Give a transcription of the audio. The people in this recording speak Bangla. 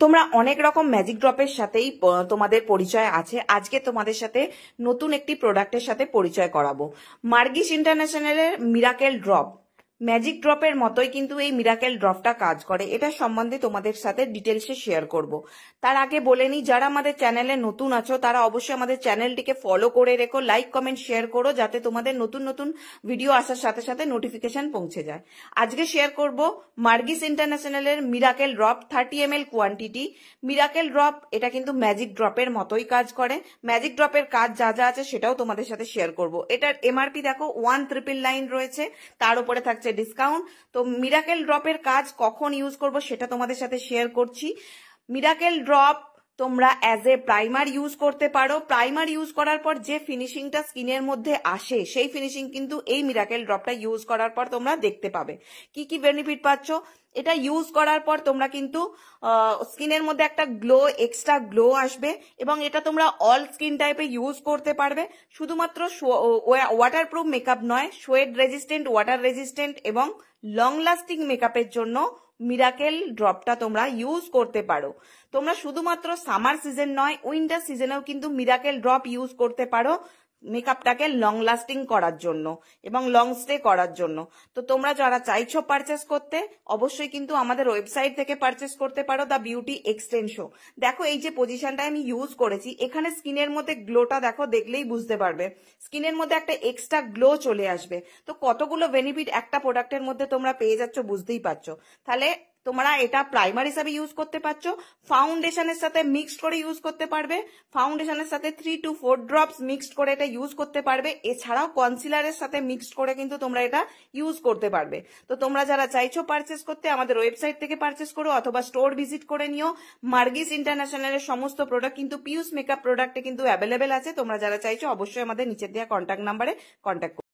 তোমরা অনেক রকম ম্যাজিক ড্রপের সাথেই তোমাদের পরিচয় আছে। আজকে তোমাদের সাথে নতুন একটি প্রোডাক্টের সাথে পরিচয় করাবো। মার্গিস ইন্টারন্যাশনালের মিরাকেল ড্রপ। ম্যাজিক ড্রপের মতোই কিন্তু এই মিরাকেল ড্রপটা কাজ করে। এটা সম্বন্ধে তোমাদের সাথে ডিটেলসে শেয়ার করব। তার আগে বলে নিই, যারা আমাদের চ্যানেলে নতুন আছো তারা অবশ্যই আমাদের চ্যানেলটিকে ফলো করে রেখো, লাইক কমেন্ট শেয়ার করো, যাতে তোমাদের নতুন নতুন ভিডিও আসার সাথে সাথে নোটিফিকেশন পৌঁছে যায়। আজকে শেয়ার করব মার্গিস ইন্টারন্যাশনালের miracle drop 30 ml quantity. Miracle drop এটা কিন্তু ম্যাজিক ড্রপের মতোই কাজ করে। ম্যাজিক ড্রপের কাজ যা যা আছে সেটাও তোমাদের সাথে শেয়ার করব। এটার এমআরপি দেখো 1999 রয়েছে, তার উপরে থাকছে ডিসকাউন্ট। তো মিরাকেল ড্রপের কাজ কখন ইউজ করব সেটা তোমাদের সাথে শেয়ার করছি। মিরাকেল ড্রপ তোমরা অ্যাজ এ প্রাইমার ইউজ করতে পারো। প্রাইমার ইউজ করার পর যে ফিনিশিংটা স্কিনের মধ্যে আসে সেই ফিনিশিং কিন্তু এই মিরাকেল ড্রপটা ইউজ করার পর তোমরা দেখতে পাবে। কি কি বেনিফিট পাচ্ছ? এটা ইউজ করার পর তোমরা কিন্তু স্কিনের মধ্যে একটা গ্লো, এক্সট্রা গ্লো আসবে এবং এটা তোমরা অল স্কিন টাইপে ইউজ করতে পারবে। শুধুমাত্র ওয়াটারপ্রুফ মেকআপ নয়, সোয়েট রেজিস্ট্যান্ট, ওয়াটার রেজিস্ট্যান্ট এবং লং লাস্টিং মেকআপের জন্য মিরাকেল ড্রপটা তোমরা ইউজ করতে পারো। তোমরা শুধুমাত্র সামার সিজন নয়, উইন্টার সিজনেও কিন্তু মিরাকেল ড্রপ ইউজ করতে পারো মেকআপটাকে লং লাস্টিং করার জন্য এবং লং স্টে করার জন্য। তো তোমরা যারা চাইছো পারচেস করতে, অবশ্যই কিন্তু আমাদের ওয়েবসাইট থেকে পারচেস করতে পারো, দ্য বিউটি এক্সটেনশন। দেখো এই যে পজিশনটা আমি ইউজ করেছি, এখানে স্কিনের মধ্যে গ্লোটা দেখো, দেখলেই বুঝতে পারবে স্কিনের মধ্যে একটা এক্সট্রা গ্লো চলে আসবে। তো কতগুলো বেনিফিট একটা প্রোডাক্টের মধ্যে তোমরা পেয়ে যাচ্ছ বুঝতেই পারছো। তাহলে তোমরা এটা প্রাইমার হিসাবে ইউজ করতে পারছো, ফাউন্ডেশনের সাথে মিক্সড করে ইউজ করতে পারবে, ফাউন্ডেশনের সাথে 3 to 4 ড্রপস মিক্সড করে এটা ইউজ করতে পারবে। এছাড়াও কনসিলারের সাথে মিক্সড করে কিন্তু তোমরা এটা ইউজ করতে পারবে। তো তোমরা যারা চাইছো পারচেস করতে, আমাদের ওয়েবসাইট থেকে পারচেস করো অথবা স্টোর ভিজিট করে নিও। মার্গিস ইন্টারন্যাশনালের সমস্ত প্রোডাক্ট কিন্তু পিউস মেকআপ প্রোডাক্টে কিন্তু অ্যাভেলেবেল আছে। তোমরা যারা চাইছো অবশ্যই আমাদের নিচের দেওয়া কন্ট্যাক্ট নাম্বারে কন্ট্যাক্ট